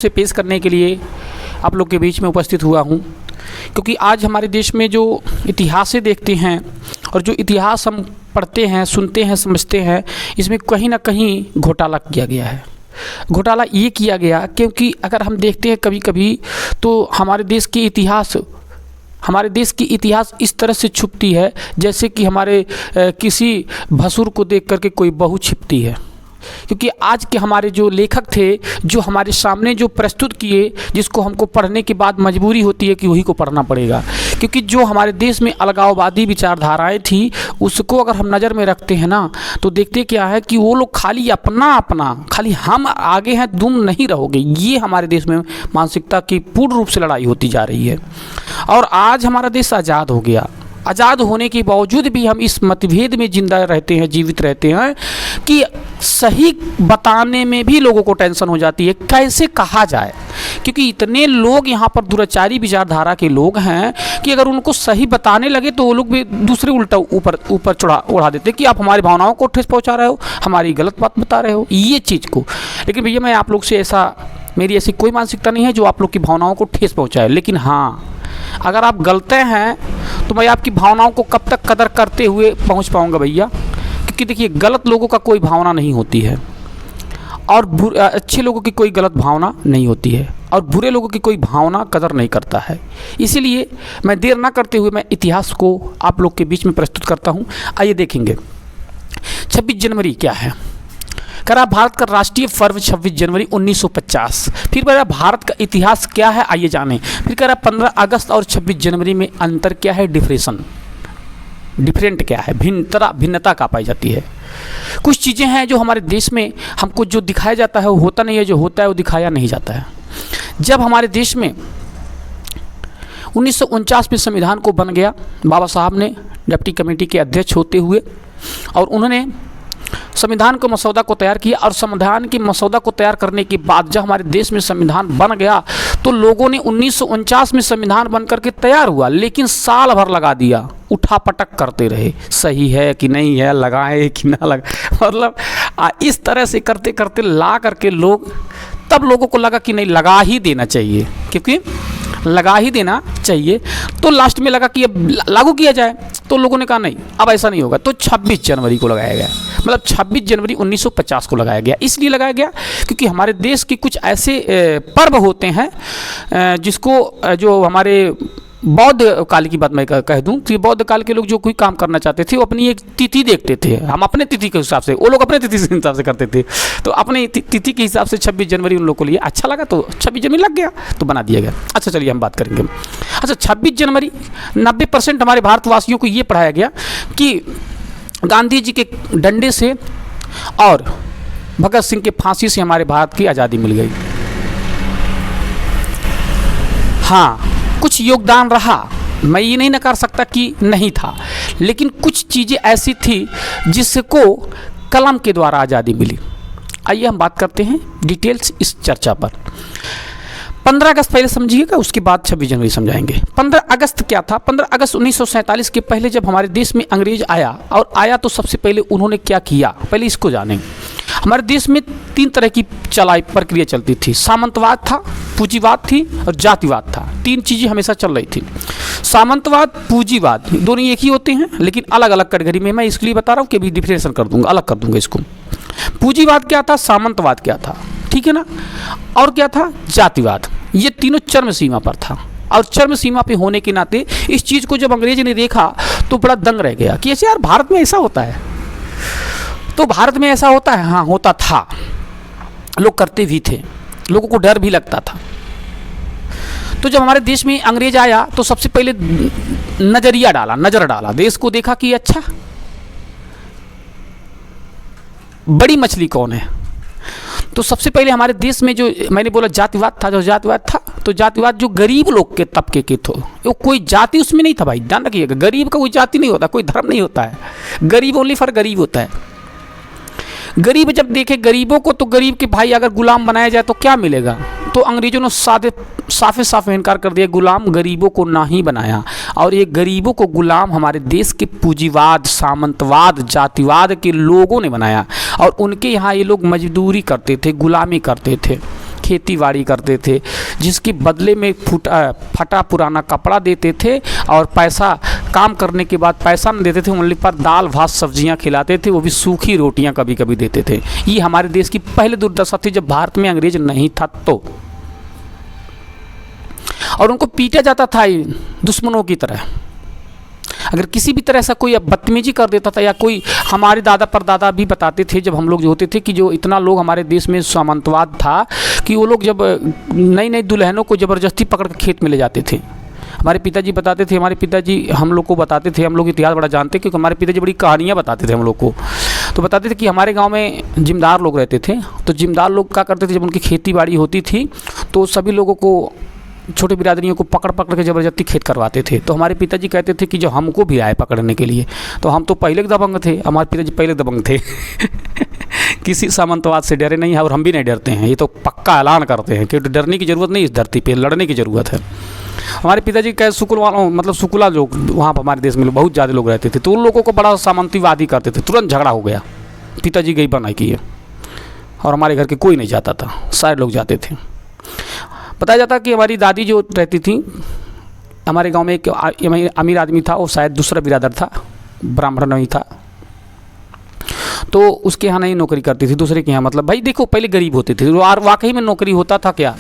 से पेश करने के लिए आप लोग के बीच में उपस्थित हुआ हूँ, क्योंकि आज हमारे देश में जो इतिहास से देखते हैं और जो इतिहास हम पढ़ते हैं, सुनते हैं, समझते हैं, इसमें कहीं ना कहीं घोटाला किया गया है। घोटाला ये किया गया क्योंकि अगर हम देखते हैं कभी कभी तो हमारे देश की इतिहास इस तरह से छुपती है जैसे कि हमारे किसी भसुर को देख करके कोई बहू छिपती है। क्योंकि आज के हमारे जो लेखक थे, जो हमारे सामने जो प्रस्तुत किए, जिसको हमको पढ़ने के बाद मजबूरी होती है कि वही को पढ़ना पड़ेगा, क्योंकि जो हमारे देश में अलगाववादी विचारधाराएं थी उसको अगर हम नज़र में रखते हैं ना तो देखते क्या है कि वो लोग खाली अपना खाली हम आगे हैं, तुम नहीं रहोगे, ये हमारे देश में मानसिकता की पूर्ण रूप से लड़ाई होती जा रही है। और आज हमारा देश आज़ाद हो गया। आज़ाद होने के बावजूद भी हम इस मतभेद में जिंदा रहते हैं, जीवित रहते हैं कि सही बताने में भी लोगों को टेंशन हो जाती है, कैसे कहा जाए, क्योंकि इतने लोग यहाँ पर दुराचारी विचारधारा के लोग हैं कि अगर उनको सही बताने लगे तो वो लोग भी दूसरे उल्टा ऊपर उड़ा देते कि आप हमारी भावनाओं को ठेस पहुँचा रहे हो, हमारी गलत बात बता रहे हो, ये चीज़ को। लेकिन भैया मैं आप लोग से मेरी ऐसी कोई मानसिकता नहीं है जो आप लोग की भावनाओं को ठेस पहुँचाए। लेकिन हाँ, अगर आप गलत हैं तो मैं आपकी भावनाओं को कब तक कदर करते हुए पहुंच पाऊंगा भैया, क्योंकि देखिए गलत लोगों का कोई भावना नहीं होती है और अच्छे लोगों की कोई गलत भावना नहीं होती है और बुरे लोगों की कोई भावना कदर नहीं करता है। इसीलिए मैं देर ना करते हुए मैं इतिहास को आप लोग के बीच में प्रस्तुत करता हूँ। आइए देखेंगे 26 जनवरी क्या है। कह रहा भारत का राष्ट्रीय पर्व 26 जनवरी 1950। फिर कह रहा भारत का इतिहास क्या है, आइए जानें। फिर कह रहा 15 अगस्त और 26 जनवरी में अंतर क्या है, डिफरेंट क्या है, भिन्नता का पाई जाती है। कुछ चीज़ें हैं जो हमारे देश में हमको जो दिखाया जाता है वो होता नहीं है, जो होता है वो दिखाया नहीं जाता है। जब हमारे देश में 1949 में संविधान को बन गया, बाबा साहब ने डिप्टी कमेटी के अध्यक्ष होते हुए और उन्होंने संविधान को मसौदा को तैयार किया और संविधान के मसौदा को तैयार करने के बाद जब हमारे देश में संविधान बन गया तो लोगों ने 1949 में संविधान बन करके तैयार हुआ, लेकिन साल भर लगा दिया, उठापटक करते रहे, सही है कि नहीं है, लगाए कि ना लगाए, मतलब इस तरह से करते करते ला करके तब लोगों को लगा कि नहीं लगा ही देना चाहिए, क्योंकि लगा ही देना चाहिए। तो लास्ट में लगा कि अब लागू किया जाए, तो लोगों ने कहा नहीं अब ऐसा नहीं होगा, तो 26 जनवरी को लगाया गया। मतलब 26 जनवरी 1950 को लगाया गया। इसलिए लगाया गया क्योंकि हमारे देश की कुछ ऐसे पर्व होते हैं जिसको जो हमारे बौद्ध काल की बात मैं कह दूं कि बौद्ध काल के लोग जो कोई काम करना चाहते थे वो अपनी एक तिथि देखते थे, हम अपने तिथि के हिसाब से, वो लोग अपने तिथि के हिसाब से करते थे, तो अपने तिथि के हिसाब से 26 जनवरी उन लोगों को लिए अच्छा लगा तो 26 जनवरी लग गया, तो बना दिया गया। अच्छा चलिए हम बात करेंगे। अच्छा 26 जनवरी 90% हमारे भारतवासियों को ये पढ़ाया गया कि गांधी जी के डंडे से और भगत सिंह के फांसी से हमारे भारत की आज़ादी मिल गई। हाँ, कुछ योगदान रहा, मैं ये नहीं नकार सकता कि नहीं था, लेकिन कुछ चीज़ें ऐसी थी जिसको कलम के द्वारा आज़ादी मिली। आइए हम बात करते हैं डिटेल्स इस चर्चा पर। 15 अगस्त पहले समझिएगा, उसके बाद 26 जनवरी समझाएंगे। 15 अगस्त क्या था? 15 अगस्त 1947 के पहले जब हमारे देश में अंग्रेज आया तो सबसे पहले उन्होंने क्या किया, पहले इसको जानें। हमारे देश में 3 तरह की प्रक्रिया चलती थी, सामंतवाद था, पूंजीवाद थी और जातिवाद था। 3 चीज़ें हमेशा चल रही थी। सामंतवाद, पूंजीवाद दोनों एक ही होते हैं, लेकिन अलग अलग कैटेगरी में। मैं इसलिए बता रहा हूँ कि अभी डिफरेंशिएशन कर दूंगा, अलग कर दूंगा इसको। पूंजीवाद क्या था, सामंतवाद क्या था, ठीक है ना, और क्या था, जातिवाद। ये तीनों चरम सीमा पर था और चरम सीमा पे होने के नाते इस चीज़ को जब अंग्रेज ने देखा तो बड़ा दंग रह गया कि ऐसे यार भारत में ऐसा होता है, तो भारत में ऐसा होता है, हाँ होता था, लोग करते भी थे, लोगों को डर भी लगता था। तो जब हमारे देश में अंग्रेज आया तो सबसे पहले नज़र डाला, देश को देखा कि अच्छा बड़ी मछली कौन है। तो सबसे पहले हमारे देश में जो मैंने बोला जातिवाद था, तो जातिवाद जो गरीब लोग के तबके के थे, वो कोई जाति उसमें नहीं था भाई, ध्यान रखिएगा, गरीब का कोई जाति नहीं होता, कोई धर्म नहीं होता है, गरीब ओनली फॉर गरीब होता है। गरीब जब देखे गरीबों को तो गरीब के भाई अगर गुलाम बनाया जाए तो क्या मिलेगा, तो अंग्रेजों ने साफ इनकार कर दिया, गुलाम गरीबों को ना ही बनाया। और ये गरीबों को गुलाम हमारे देश के पूंजीवाद, सामंतवाद, जातिवाद के लोगों ने बनाया और उनके यहाँ ये लोग मजदूरी करते थे, गुलामी करते थे। खेती बाड़ी करते थे, जिसके बदले में फटा पुराना कपड़ा देते थे और पैसा, काम करने के बाद पैसा नहीं देते थे, ओनली पर दाल भात सब्जियां खिलाते थे, वो भी सूखी रोटियां कभी कभी देते थे। ये हमारे देश की पहले दुर्दशा थी जब भारत में अंग्रेज नहीं था तो। और उनको पीटा जाता था दुश्मनों की तरह। अगर किसी भी तरह से कोई बदतमीजी कर देता था, या कोई, हमारे दादा परदादा भी बताते थे जब हम लोग जो होते थे कि जो इतना लोग हमारे देश में सामंतवाद था कि वो लोग जब नई नई दुल्हनों को ज़बरदस्ती पकड़ के खेत में ले जाते थे। हमारे पिताजी बताते थे, हमारे पिताजी हम लोग को बताते थे, हम लोग इतिहास बड़ा जानते क्योंकि हमारे पिताजी बड़ी कहानियाँ बताते थे हम लोग को। तो बताते थे कि हमारे गांव में जिम्मेदार लोग रहते थे, तो जिम्मेदार लोग क्या करते थे, जब उनकी खेती बाड़ी होती थी तो सभी लोगों को, छोटे बिरादरियों को पकड़ पकड़ के ज़बरदस्ती खेत करवाते थे। तो हमारे पिताजी कहते थे कि जो हमको भी आए पकड़ने के लिए, तो हम तो पहले दबंग थे, हमारे पिताजी पहले दबंग थे किसी सामंतवाद से डरे नहीं है, और हम भी नहीं डरते हैं। ये तो पक्का ऐलान करते हैं कि डरने की ज़रूरत नहीं, इस धरती पे लड़ने की ज़रूरत है। हमारे पिताजी कह शुक्ला लोग वहाँ पर हमारे देश में बहुत ज़्यादा लोग रहते थे, तो उन लोगों को बड़ा सामंतवादी करते थे, तुरंत झगड़ा हो गया, पिताजी गई बनाई की है, और हमारे घर के कोई नहीं जाता था, सारे लोग जाते थे। बताया जाता कि हमारी दादी जो रहती थी, हमारे गांव में एक अमीर आदमी था, वो शायद दूसरा बिरादर था, ब्राह्मण नहीं था, तो उसके यहाँ नहीं नौकरी करती थी, दूसरे के यहाँ। मतलब भाई देखो, पहले गरीब होते थे और वाकई में नौकरी होता था क्या,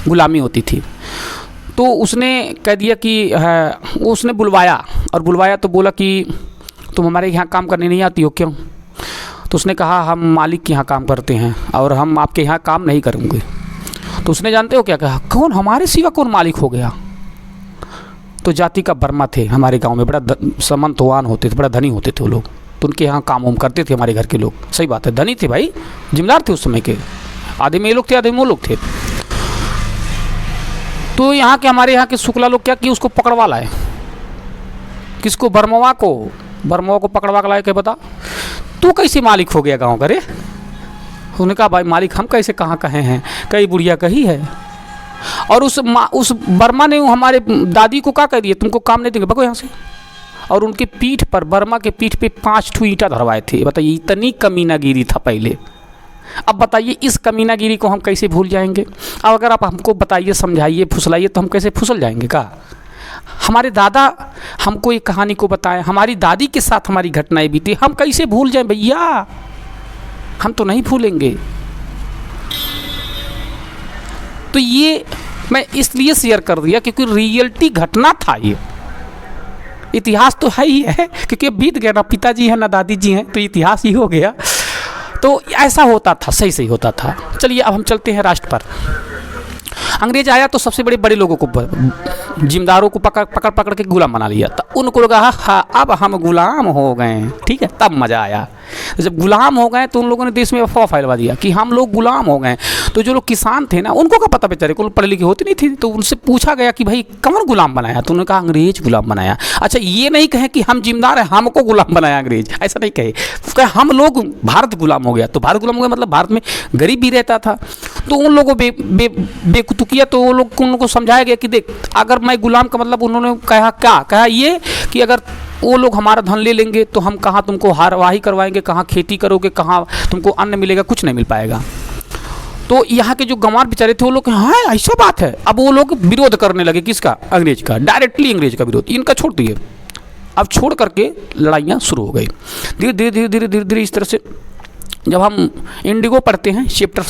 गुलामी होती थी। तो उसने कह दिया कि है, उसने बुलवाया तो बोला कि तुम हमारे यहाँ काम करने नहीं आती हो क्यों? तो उसने कहा हम मालिक के यहाँ काम करते हैं और हम आपके यहाँ काम नहीं करेंगे। तो उसने जानते हो क्या कहा, कौन हमारे सिवा कौन मालिक हो गया? तो जाति का वर्मा थे हमारे गांव में, बड़ा सामंतवान होते थे, बड़ा धनी होते थे वो लोग, तो उनके यहाँ काम वाम करते थे हमारे घर के लोग। सही बात है, धनी थे भाई, जिम्मेदार थे उस समय के, आधे में ये लोग थे आधे में वो लोग थे। तो यहाँ के हमारे यहाँ के शुक्ला लोग क्या किए, उसको पकड़वा लाए। किसको? बर्मवा को पकड़वा के लाए। क्या बता, तू कैसे मालिक हो गया गाँव का रे? उन्होंने कहा भाई मालिक हम कैसे कहाँ कहे हैं, कई बुढ़िया कही है। और उस बर्मा ने हमारे दादी को क्या कह दिया, तुमको काम नहीं देंगे, भगो यहाँ से। और उनके पीठ पर, बर्मा के पीठ पे 5 ठू ईंटा धरवाए थे। बताइए, इतनी कमीनागिरी था पहले। अब बताइए, इस कमीनागिरी को हम कैसे भूल जाएंगे? अब अगर आप हमको बताइए, समझाइए, फुसलाइए, तो हम कैसे फुसल जाएंगे का? हमारे दादा हमको ये कहानी को बताएं, हमारी दादी के साथ हमारी घटनाएं बीती, हम कैसे भूल जाएं भैया? हम तो नहीं भूलेंगे। तो ये मैं इसलिए शेयर कर दिया क्योंकि रियलिटी घटना था, ये इतिहास तो है ही है, क्योंकि बीत गया, ना पिताजी है ना दादी जी हैं, तो इतिहास ही हो गया। तो ऐसा होता था, सही होता था। चलिए अब हम चलते हैं राष्ट्र पर। अंग्रेज आया तो सबसे बड़े लोगों को, जिम्मेदारों को पकड़ के गुलाम बना लिया। तो उनको लगा हाँ अब हम गुलाम हो गए, ठीक है, तब मज़ा आया। जब गुलाम हो गए तो उन लोगों ने देश में अफवाह फैलवा दिया कि हम लोग गुलाम हो गए। तो जो लोग किसान थे ना, उनको क्या पता, बेचारे को पढ़े लिखे होती नहीं थी। तो उनसे पूछा गया कि भाई कौन गुलाम बनाया? तो उन्होंने कहा अंग्रेज गुलाम बनाया। अच्छा, ये नहीं कहे कि हम जिम्मेदार हैं, हमको गुलाम बनाया अंग्रेज, ऐसा नहीं कहे, हम लोग, भारत गुलाम हो गया। तो भारत गुलाम हो गया मतलब भारत में गरीब भी रहता था। तो उन लोगों बेकुतु किया, तो वो लोग उनको समझाया गया कि देख, अगर मैं गुलाम का मतलब, उन्होंने कहा ये कि अगर वो लोग हमारा धन ले लेंगे तो हम कहाँ तुमको हारवाही करवाएंगे, कहाँ खेती करोगे, कहाँ तुमको अन्न मिलेगा, कुछ नहीं मिल पाएगा। तो यहाँ के जो गंवार बेचारे थे वो लोग, हाँ ऐसा बात है। अब वो लोग विरोध करने लगे, किसका? अंग्रेज का, डायरेक्टली अंग्रेज का विरोध। इनका छोड़ दिए, अब छोड़ करके लड़ाइयाँ शुरू हो गई धीरे धीरे इस तरह से। जब हम इंडिगो पढ़ते हैं चैप्टर